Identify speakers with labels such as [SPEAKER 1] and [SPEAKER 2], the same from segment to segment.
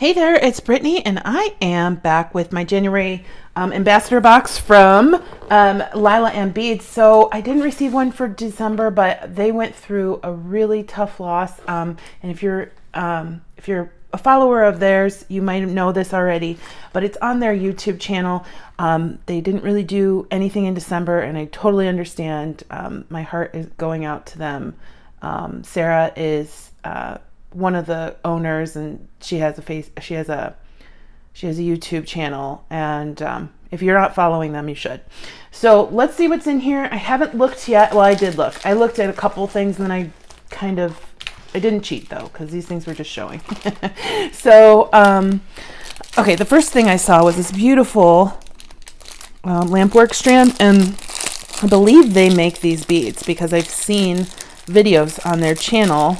[SPEAKER 1] Hey there, it's Brittany, and I am back with my January ambassador box from Lilah Ann Beads. So I didn't receive one for December, but they went through a really tough loss. And if you're a follower of theirs, you might know this already, but it's on their YouTube channel. They didn't really do anything in December, and I totally understand. My heart is going out to them. Sarah is one of the owners, and she has a YouTube channel, and if you're not following them, you should. So let's see what's in here. I haven't looked yet. Well, I did look. I looked at a couple things, and then I didn't cheat though, because these things were just showing. So okay, the first thing I saw was this beautiful Lampwork strand, and I believe they make these beads because I've seen videos on their channel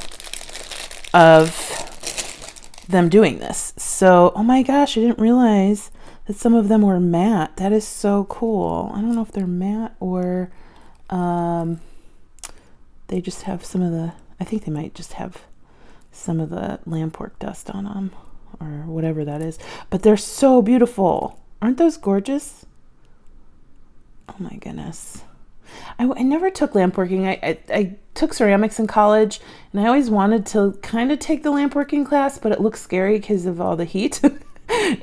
[SPEAKER 1] of them doing this. So, oh my gosh, I didn't realize that some of them were matte. That is so cool. I don't know if they're matte or they just have some of the, I think they might just have some of the Lampwork dust on them or whatever that is. But they're so beautiful. Aren't those gorgeous? Oh my goodness. I never took lampworking. I took ceramics in college, and I always wanted to kind of take the lampworking class, but it looks scary because of all the heat.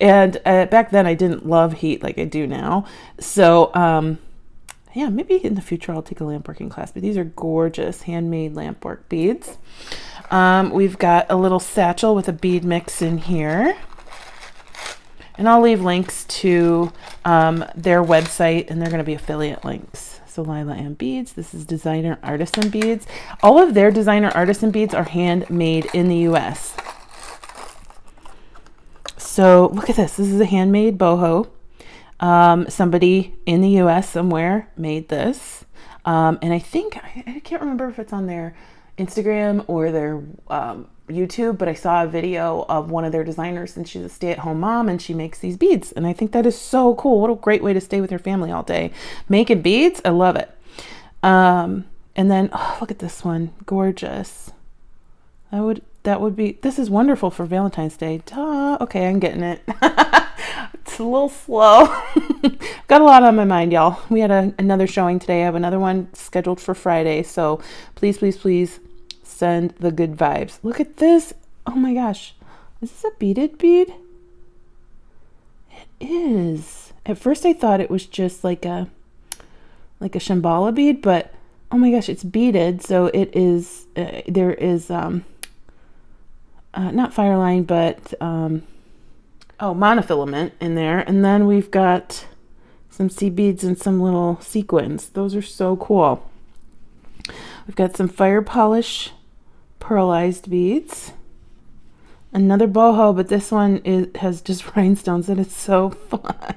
[SPEAKER 1] And back then I didn't love heat like I do now. So yeah, maybe in the future I'll take a lampworking class, but these are gorgeous handmade lampwork beads. We've got a little satchel with a bead mix in here. And I'll leave links to their website, and they're going to be affiliate links. So Lilah Ann Beads, this is designer Artisan beads. All of their designer Artisan beads are handmade in the US. So look at this. This is a handmade boho. Somebody in the US somewhere made this. And I think, I can't remember if it's on their Instagram or their YouTube, but I saw a video of one of their designers, and she's a stay-at-home mom, and she makes these beads, and I think that is so cool. What a great way to stay with your family all day making beads. I love it. And then look at this one, gorgeous. That would be, this is wonderful for Valentine's Day. Duh. Okay, I'm getting it. It's a little slow. Got a lot on my mind, y'all. We had another showing today. I have another one scheduled for Friday, so please send the good vibes. Look at this. Oh my gosh. Is this a beaded bead? It is. At first I thought it was just like a Shambhala bead, but oh my gosh, it's beaded. So it is, there is, not fireline, but, monofilament in there. And then we've got some seed beads and some little sequins. Those are so cool. We've got some fire polish pearlized beads, another boho, but this one has just rhinestones, and it's so fun.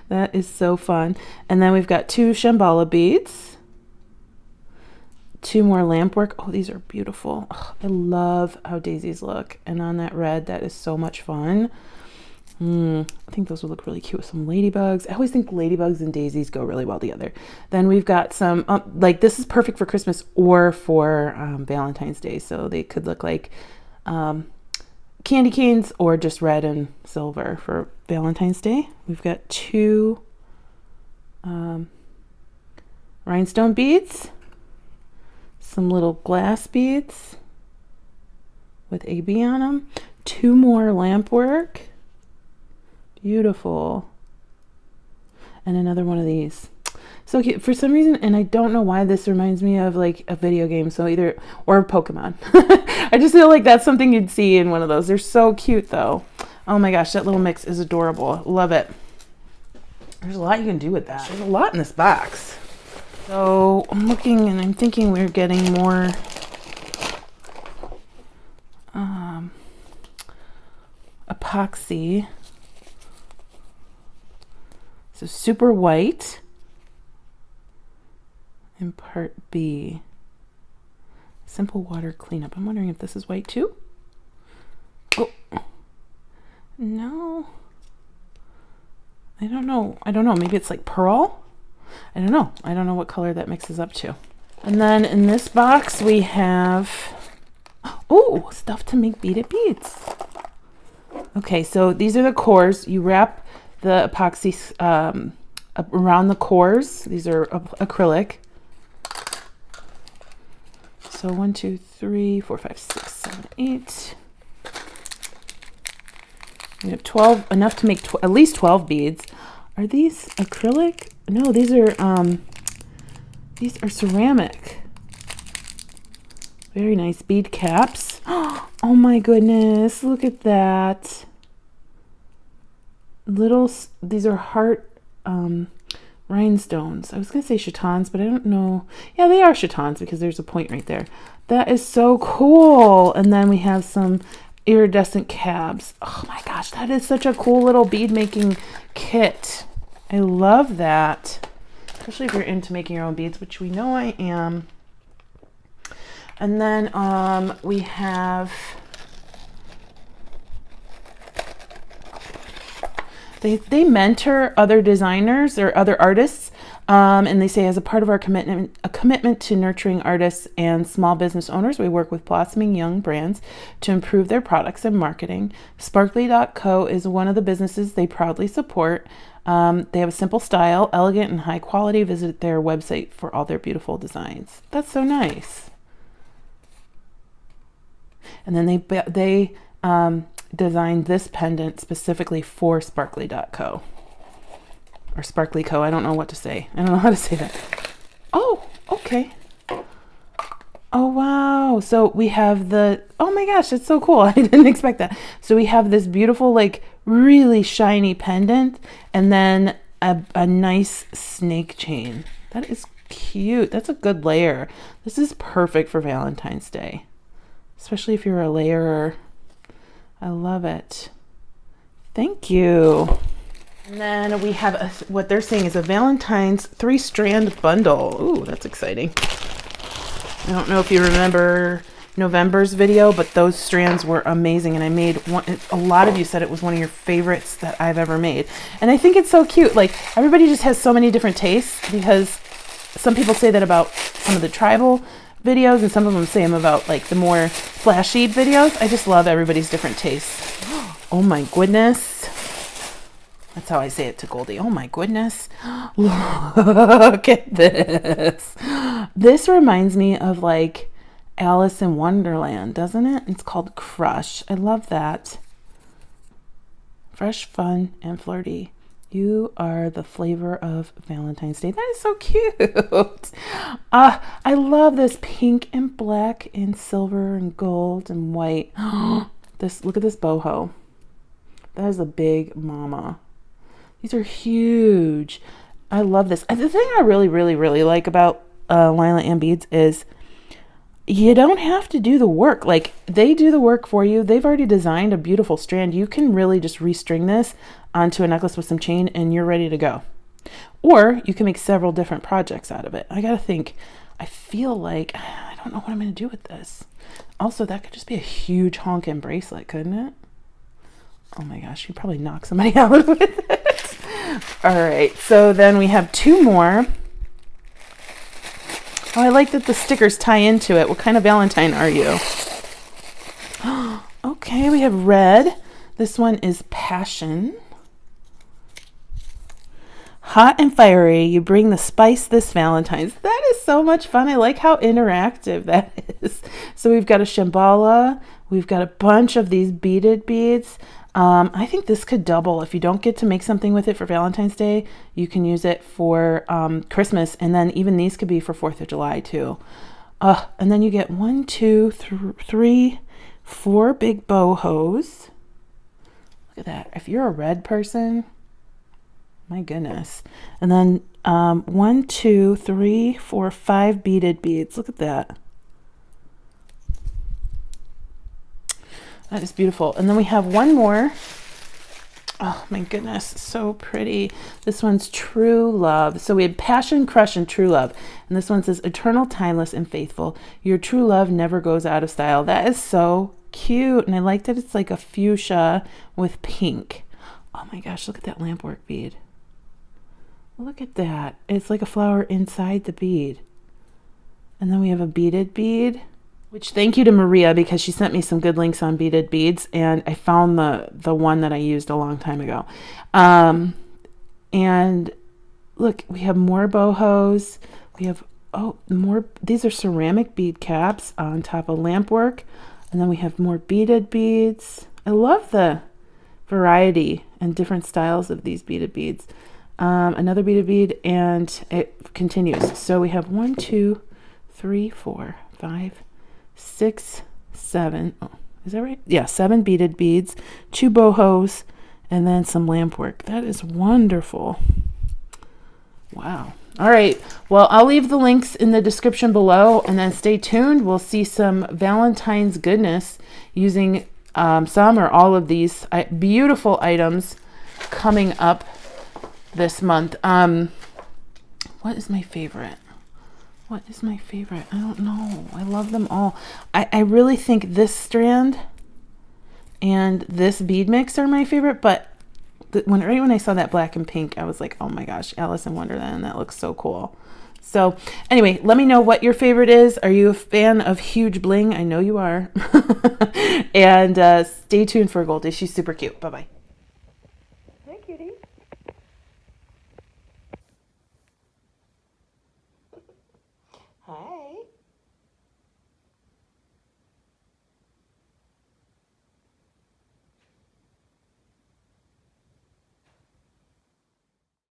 [SPEAKER 1] That is so fun. And then we've got two Shambhala beads, two more Lampwork. Oh, these are beautiful. Oh, I love how daisies look, and on that red, that is so much fun. I think those would look really cute with some ladybugs. I always think ladybugs and daisies go really well together. Then we've got some, like this is perfect for Christmas or for Valentine's Day. So they could look like candy canes or just red and silver for Valentine's Day. We've got two rhinestone beads, some little glass beads with A.B. on them, two more Lampwork. Beautiful. And another one of these. So for some reason, and I don't know why, this reminds me of like a video game. So either, or Pokemon. I just feel like that's something you'd see in one of those. They're so cute though. Oh my gosh, that little mix is adorable. Love it. There's a lot you can do with that. There's a lot in this box. So I'm looking and I'm thinking we're getting more epoxy. So super white in part B. Simple water cleanup. I'm wondering if this is white too. Oh, no. I don't know. Maybe it's like pearl. I don't know. I don't know what color that mixes up to. And then in this box we have, oh, stuff to make beaded beads. Okay, so these are the cores. You wrap the epoxy around the cores. These are acrylic. So 1, 2, 3, 4, 5, 6, 7, 8. We have 12, enough to make at least 12 beads. Are these acrylic? No, these are ceramic. Very nice bead caps. Oh my goodness, look at that. These are heart rhinestones. I was gonna say chatons, but I don't know. Yeah, they are chatons because there's a point right there. That is so cool. And then we have some iridescent cabs. Oh my gosh, that is such a cool little bead making kit. I love that, especially if you're into making your own beads, which we know I am. And then we have, they mentor other designers or other artists, and they say, as a part of our commitment to nurturing artists and small business owners, we work with blossoming young brands to improve their products and marketing. Sparkly.co is one of the businesses they proudly support. They have a simple style, elegant and high quality. Visit their website for all their beautiful designs. That's so nice. And then they designed this pendant specifically for Sparkly.co or Sparkly Co. I don't know what to say. I don't know how to say that. Oh, okay. Oh, wow. So we have oh my gosh, it's so cool. I didn't expect that. So we have this beautiful, like really shiny pendant and then a nice snake chain. That is cute. That's a good layer. This is perfect for Valentine's Day, especially if you're a layerer. I love it. Thank you. And then we have what they're saying is a Valentine's 3-strand bundle. Ooh, that's exciting. I don't know if you remember November's video, but those strands were amazing. And I made one. A lot of you said it was one of your favorites that I've ever made. And I think it's so cute. Like, everybody just has so many different tastes, because some people say that about some of the tribal videos, and some of them say them about like the more flashy videos. I just love everybody's different tastes. Oh my goodness. That's how I say it to Goldie. Oh my goodness. Look at this. This reminds me of like Alice in Wonderland, doesn't it? It's called Crush. I love that. Fresh, fun, and flirty. You are the flavor of Valentine's Day. That is so cute. I love this pink and black and silver and gold and white. Look at this boho. That is a big mama. These are huge. I love this. The thing I really, really, really like about Lilah Ann Beads is you don't have to do the work. Like, they do the work for you. They've already designed a beautiful strand. You can really just restring this onto a necklace with some chain and you're ready to go. Or you can make several different projects out of it. I gotta think. I feel like I don't know what I'm gonna do with this. Also, that could just be a huge honkin' bracelet, couldn't it? Oh my gosh, you'd probably knock somebody out with it. All right, so then we have 2 more. Oh, I like that the stickers tie into it. What kind of Valentine are you? Okay, we have red. This one is Passion. Hot and fiery, you bring the spice this Valentine's. That is so much fun. I like how interactive that is. So we've got a Shambhala. We've got a bunch of these beaded beads. I think this could double. If you don't get to make something with it for Valentine's Day, you can use it for Christmas. And then even these could be for 4th of July too. And then you get 1, 2, 3, 4 big bohos. Look at that. If you're a red person, my goodness. And then 1, 2, 3, 4, 5 beaded beads. Look at that. That is beautiful. And then we have one more. Oh my goodness, so pretty. This one's True Love. So we had Passion, Crush, and True Love. And this one says, eternal, timeless, and faithful. Your true love never goes out of style. That is so cute. And I like that it's like a fuchsia with pink. Oh my gosh, look at that lampwork bead. Look at that. It's like a flower inside the bead. And then we have a beaded bead. Which thank you to Maria because she sent me some good links on beaded beads, and I found the one that I used a long time ago. And look, we have more bohos. We have more. These are ceramic bead caps on top of lampwork, and then we have more beaded beads. I love the variety and different styles of these beaded beads. Another beaded bead, and it continues. So we have 1, 2, 3, 4, 5, 6, 7. Oh, is that right? Yeah, 7 beaded beads, 2 bohos, and then some lampwork. That is wonderful. Wow. All right. Well, I'll leave the links in the description below, and then stay tuned. We'll see some Valentine's goodness using some or all of these beautiful items coming up this month. What is my favorite? What is my favorite? I don't know. I love them all. I really think this strand and this bead mix are my favorite, but right when I saw that black and pink, I was like, oh my gosh, Alice in Wonderland, that looks so cool. So anyway, let me know what your favorite is. Are you a fan of huge bling? I know you are. And stay tuned for Goldie. She's super cute. Bye-bye.
[SPEAKER 2] Hey, cutie.